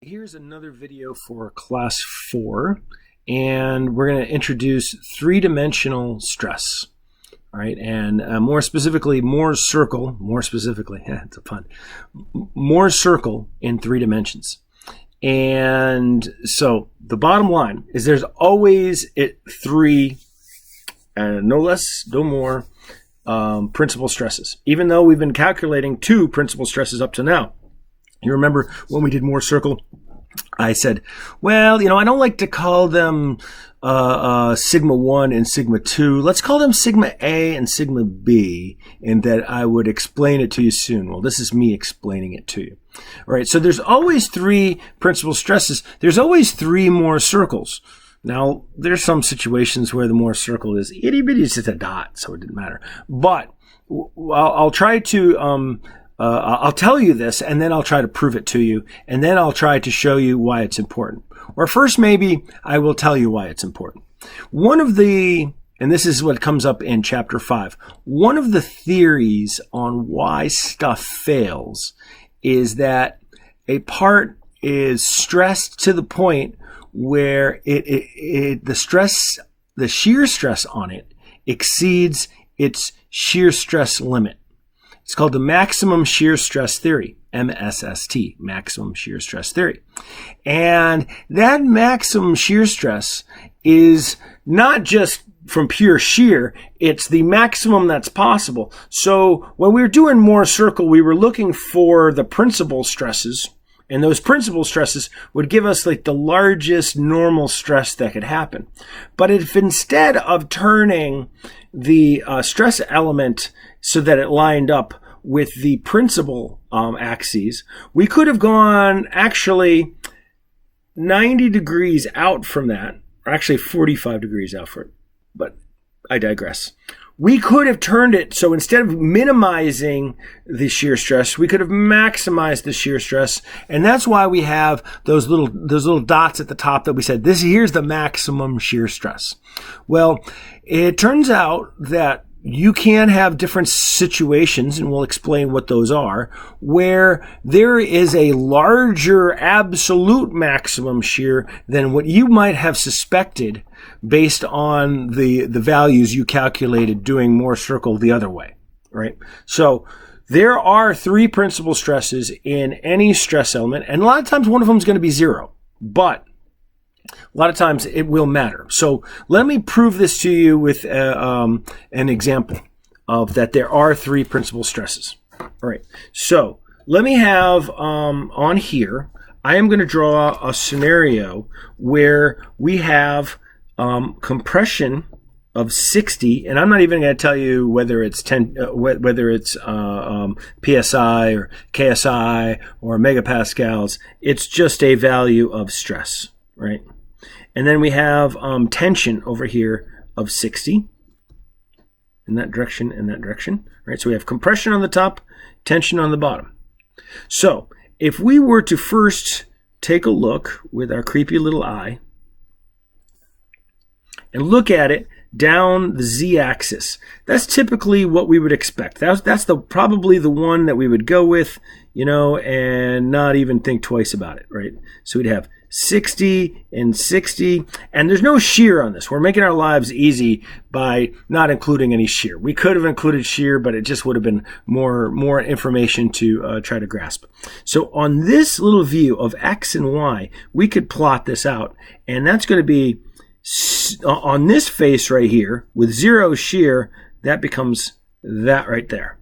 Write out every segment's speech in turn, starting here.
Here's another video for class 4, and we're going to introduce three-dimensional stress. All right, and more specifically, Mohr's circle. More specifically, it's a pun. Mohr's circle in 3 dimensions. And so the bottom line is there's always three, no less, no more, principal stresses. Even though we've been calculating 2 principal stresses up to now. You remember when we did Mohr's circle, I said, well, I don't like to call them sigma 1 and sigma 2. Let's call them sigma A and sigma B, and that I would explain it to you soon. Well, this is me explaining it to you. All right, so there's always 3 principal stresses. There's always 3 Mohr circles. Now, there's some situations where the Mohr circle is itty-bitty, it's just a dot, so it didn't matter. But I'll try to... I'll tell you this, and then I'll try to prove it to you, and then I'll try to show you why it's important. Or first, maybe I will tell you why it's important. One of the, and this is what comes up in chapter 5, one of the theories on why stuff fails is that a part is stressed to the point where the shear stress on it exceeds its shear stress limit. It's called the maximum shear stress theory, MSST, maximum shear stress theory. And that maximum shear stress is not just from pure shear, it's the maximum that's possible. So when we were doing Mohr's circle, we were looking for the principal stresses, and those principal stresses would give us like the largest normal stress that could happen. But if instead of turning the stress element so that it lined up with the principal axes, we could have gone actually 90 degrees out from that, or actually 45 degrees out from it, but I digress. We could have turned it so instead of minimizing the shear stress, we could have maximized the shear stress, and that's why we have those little dots at the top that we said here's the maximum shear stress. Well, it turns out that you can have different situations, and we'll explain what those are, where there is a larger absolute maximum shear than what you might have suspected based on the values you calculated doing Mohr's circle the other way, right? So there are 3 principal stresses in any stress element, and a lot of times one of them is going to be 0, but a lot of times it will matter. So let me prove this to you with an example of that there are 3 principal stresses. All right. So let me have on here, I am going to draw a scenario where we have compression of 60, and I'm not even going to tell you whether it's PSI or KSI or megapascals. It's just a value of stress, right? And then we have tension over here of 60 in that direction and that direction. Right? So we have compression on the top, tension on the bottom. So if we were to first take a look with our creepy little eye and look at it down the z-axis, that's typically what we would expect. That's probably the one that we would go with, and not even think twice about it, right? So we'd have 60 and 60, and there's no shear on this. We're making our lives easy by not including any shear. We could have included shear, but it just would have been more information to try to grasp. So on this little view of X and Y, we could plot this out, and that's going to be on this face right here with 0 shear, that becomes that right there.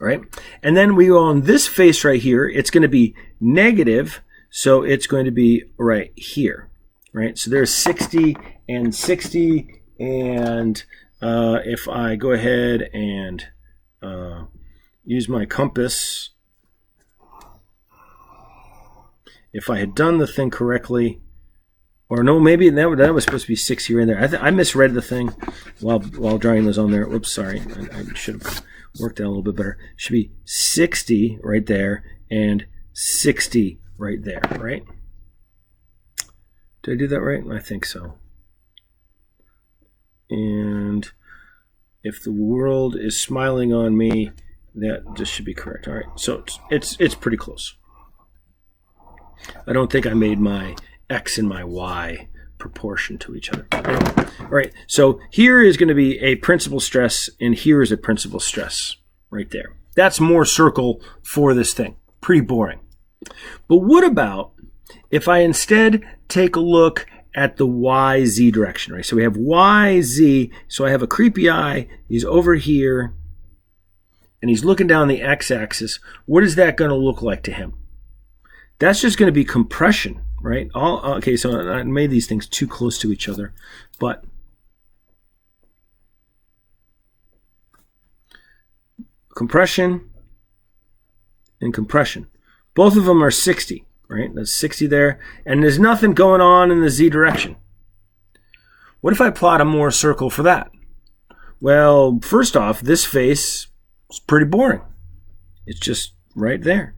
All right? And then we go on this face right here, it's going to be negative, so it's going to be right here, right? So there's 60 and 60, and if I go ahead and use my compass, if I had done the thing correctly, or no, maybe that was supposed to be 6 here and there. I misread the thing while drawing those on there. Oops, sorry. I should have worked that a little bit better. It should be 60 right there and 60 right there, right? Did I do that right? I think so. And if the world is smiling on me, that just should be correct. All right, so it's pretty close. I don't think I made my x and my y proportion to each other. Okay. All right, so here is going to be a principal stress, and here is a principal stress right there. That's Mohr circle for this thing. Pretty boring. But what about if I instead take a look at the YZ direction, right? So we have YZ, so I have a creepy eye, he's over here, and he's looking down the x-axis. What is that going to look like to him? That's just going to be compression, right? Okay, so I made these things too close to each other, but compression and compression. Both of them are 60, right? That's 60 there, and there's nothing going on in the z direction. What if I plot a Mohr circle for that? Well, first off, this face is pretty boring. It's just right there.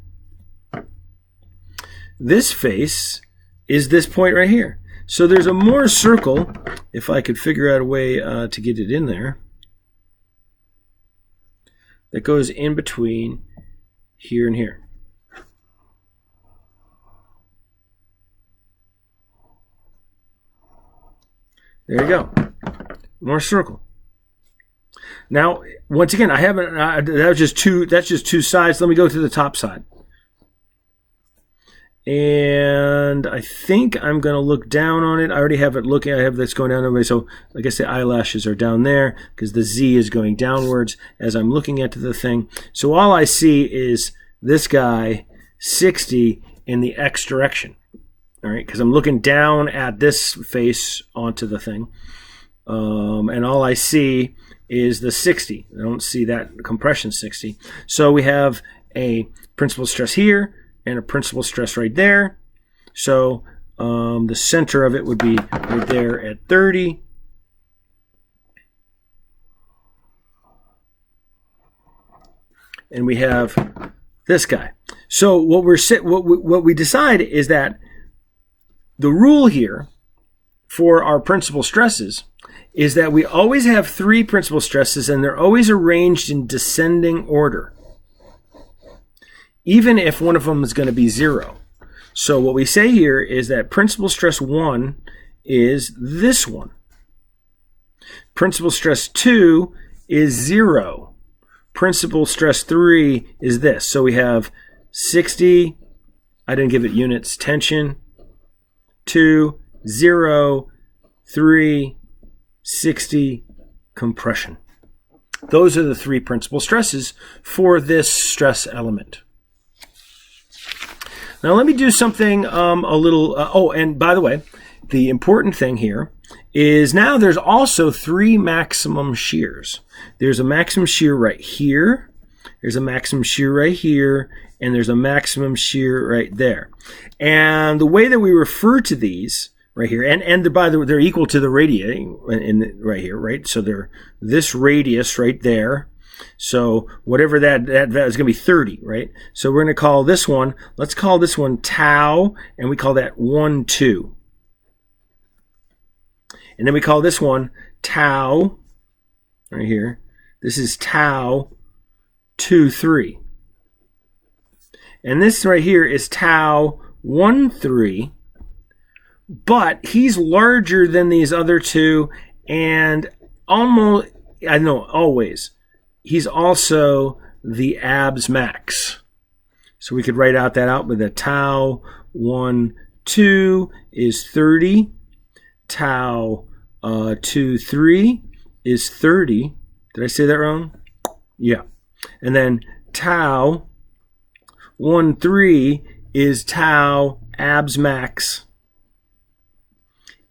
This face is this point right here. So there's a Mohr circle, if I could figure out a way to get it in there, that goes in between here and here. There you go. Mohr circle. Now, once again, I haven't. That's just two sides. Let me go to the top side. And I think I'm going to look down on it. I already have it looking. I have this going down. So I guess the eyelashes are down there because the Z is going downwards as I'm looking at the thing. So all I see is this guy, 60, in the X direction. All right, because I'm looking down at this face onto the thing. And all I see is the 60. I don't see that compression 60. So we have a principal stress here and a principal stress right there. So the center of it would be right there at 30. And we have this guy. So what we decide is that the rule here for our principal stresses is that we always have three principal stresses, and they're always arranged in descending order, even if one of them is going to be 0. So what we say here is that principal stress 1 is this one. Principal stress 2 is 0. Principal stress 3 is this. So we have 60, I didn't give it units, tension, 2, 0, 3, 60, compression. Those are the three principal stresses for this stress element. Now let me do something a little, oh, and by the way, the important thing here is now there's also 3 maximum shears. There's a maximum shear right here, there's a maximum shear right here, and there's a maximum shear right there. And the way that we refer to these right here, and by the way, they're equal to the radii right here, right? So they're this radius right there. So whatever that is going to be 30, right? So we're going to call this one, let's call this one tau, and we call that 1, 2. And then we call this one tau, right here. This is tau 2, 3. And this right here is tau 1, 3. But he's larger than these other two, and almost, I know, always, he's also the abs max. So we could write out with a tau 1, 2 is 30. Tau 2, 3 is 30. Did I say that wrong? Yeah. And then tau 1, 3 is tau abs max.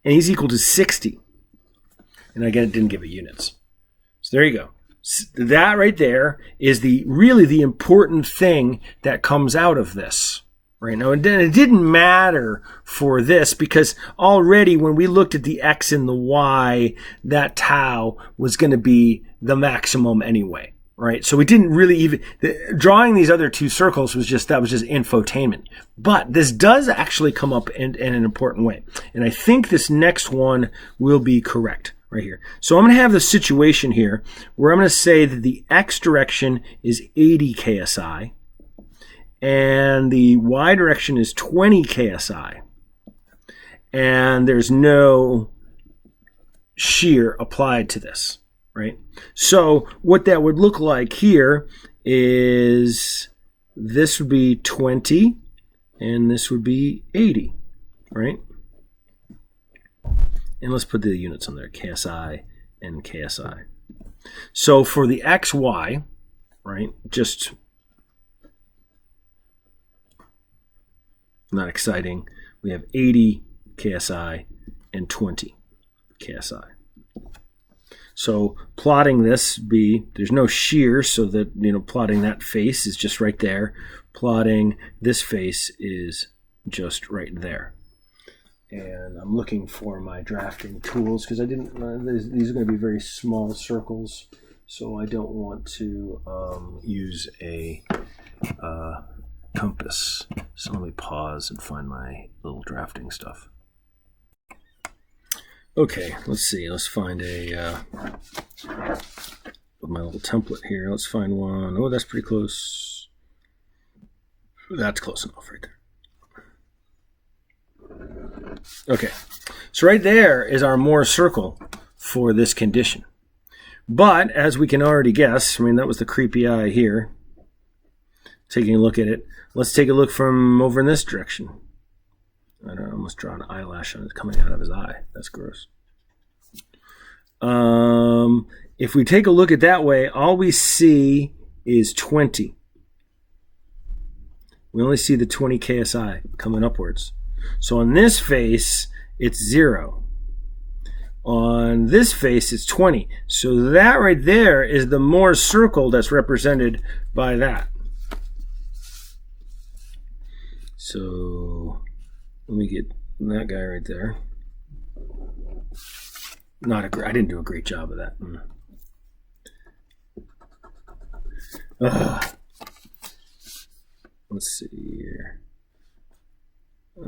And he's equal to 60. And again, it didn't give it units. So there you go. That right there is really the important thing that comes out of this. Right now, and it didn't matter for this because already when we looked at the X and the Y, that tau was going to be the maximum anyway. Right, so we didn't really even drawing these other two circles was just infotainment. But this does actually come up in an important way, and I think this next one will be correct right here. So I'm going to have the situation here where I'm going to say that the X direction is 80 ksi, and the y direction is 20 KSI, and there's no shear applied to this, right? So what that would look like here is this would be 20 and this would be 80, right? And let's put the units on there, KSI and KSI. So for the XY, right, just not exciting, we have 80 KSI and 20 KSI. So plotting this there's no shear, so that, plotting that face is just right there. Plotting this face is just right there. And I'm looking for my drafting tools because I didn't. These are going to be very small circles, so I don't want to use a compass. So let me pause and find my little drafting stuff. Okay, let's see. Let's find with my little template here. Let's find one. Oh, that's pretty close. That's close enough right there. Okay, so right there is our Mohr circle for this condition. But as we can already guess, that was the creepy eye here. Taking a look at it, let's take a look from over in this direction. I almost draw an eyelash on it coming out of his eye. That's gross. If we take a look at that way, all we see is 20. We only see the 20 KSI coming upwards. So on this face, it's 0. On this face, it's 20. So that right there is the Mohr circle that's represented by that. So let me get that guy right there. I didn't do a great job of that. Let's see here. A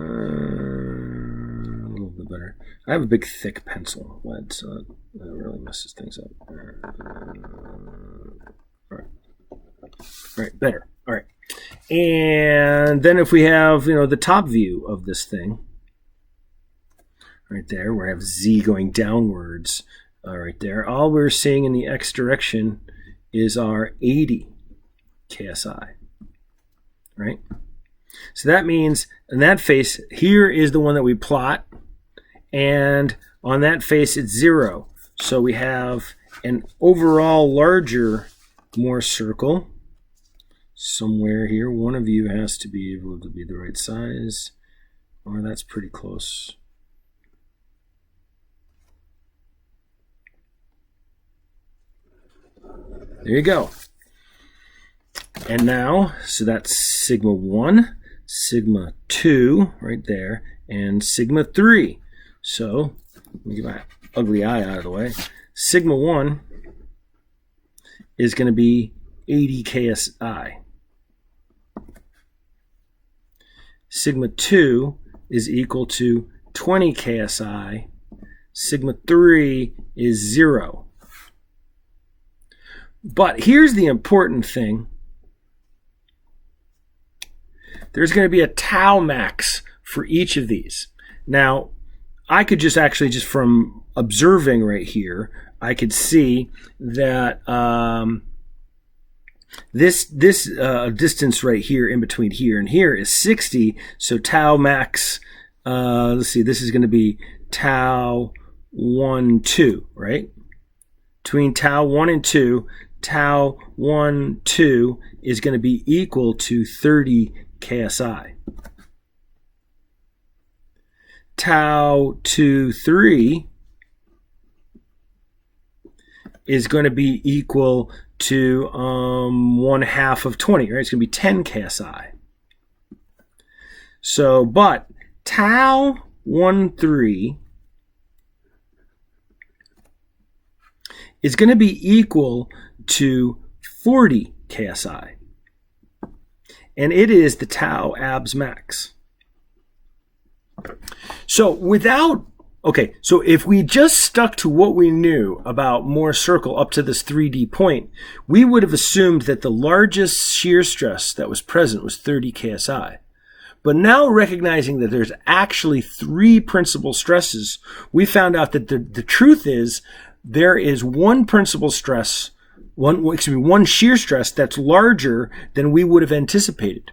little bit better. I have a big, thick pencil lead, so that really messes things up. All right, better. All right. And then if we have, the top view of this thing, right there, where I have Z going downwards, right there, all we're seeing in the X direction is our 80 KSI, right? So that means in that face, here is the one that we plot, and on that face, it's 0. So we have an overall larger Mohr circle somewhere here. One of you has to be able to be the right size, or that's pretty close. There you go. And now, so that's sigma 1, sigma 2 right there, and sigma 3. So let me get my ugly eye out of the way. Sigma 1 is going to be 80 KSI. Sigma 2 is equal to 20 KSI. Sigma 3 is 0. But here's the important thing. There's going to be a tau max for each of these. Now, I could just from observing right here, I could see that this distance right here in between here and here is 60. So tau max, let's see, this is going to be tau 1, 2, right? Between tau 1 and 2, tau 1, 2 is going to be equal to 30 KSI. Tau 2, 3 is going to be equal to 1/2 of 20, right? It's going to be 10 KSI. So, but tau 1, 3 is going to be equal to 40 KSI. And it is the tau abs max. So without Okay, so if we just stuck to what we knew about Mohr's circle up to this 3D point, we would have assumed that the largest shear stress that was present was 30 KSI. But now recognizing that there's actually 3 principal stresses, we found out that the truth is there is one principal stress, one shear stress that's larger than we would have anticipated.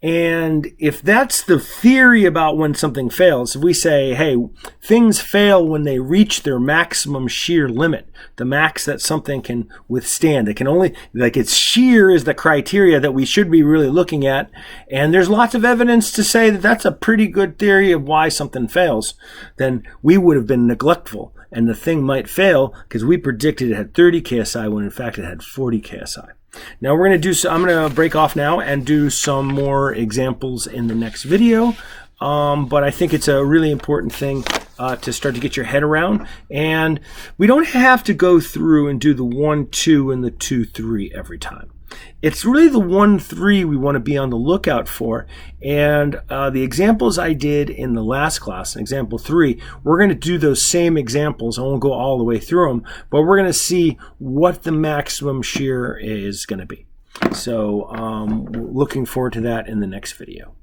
And if that's the theory about when something fails, if we say, hey, things fail when they reach their maximum shear limit, the max that something can withstand, it can only, like, its shear is the criteria that we should be really looking at. And there's lots of evidence to say that that's a pretty good theory of why something fails. Then we would have been neglectful, and the thing might fail because we predicted it had 30 KSI when in fact it had 40 KSI. Now we're going to do, I'm going to break off now and do some more examples in the next video. But I think it's a really important thing to start to get your head around. And we don't have to go through and do the 1, 2, and the 2, 3 every time. It's really the 1, 3 we want to be on the lookout for. And the examples I did in the last class, example 3, we're going to do those same examples. I won't go all the way through them, but we're going to see what the maximum shear is going to be. So looking forward to that in the next video.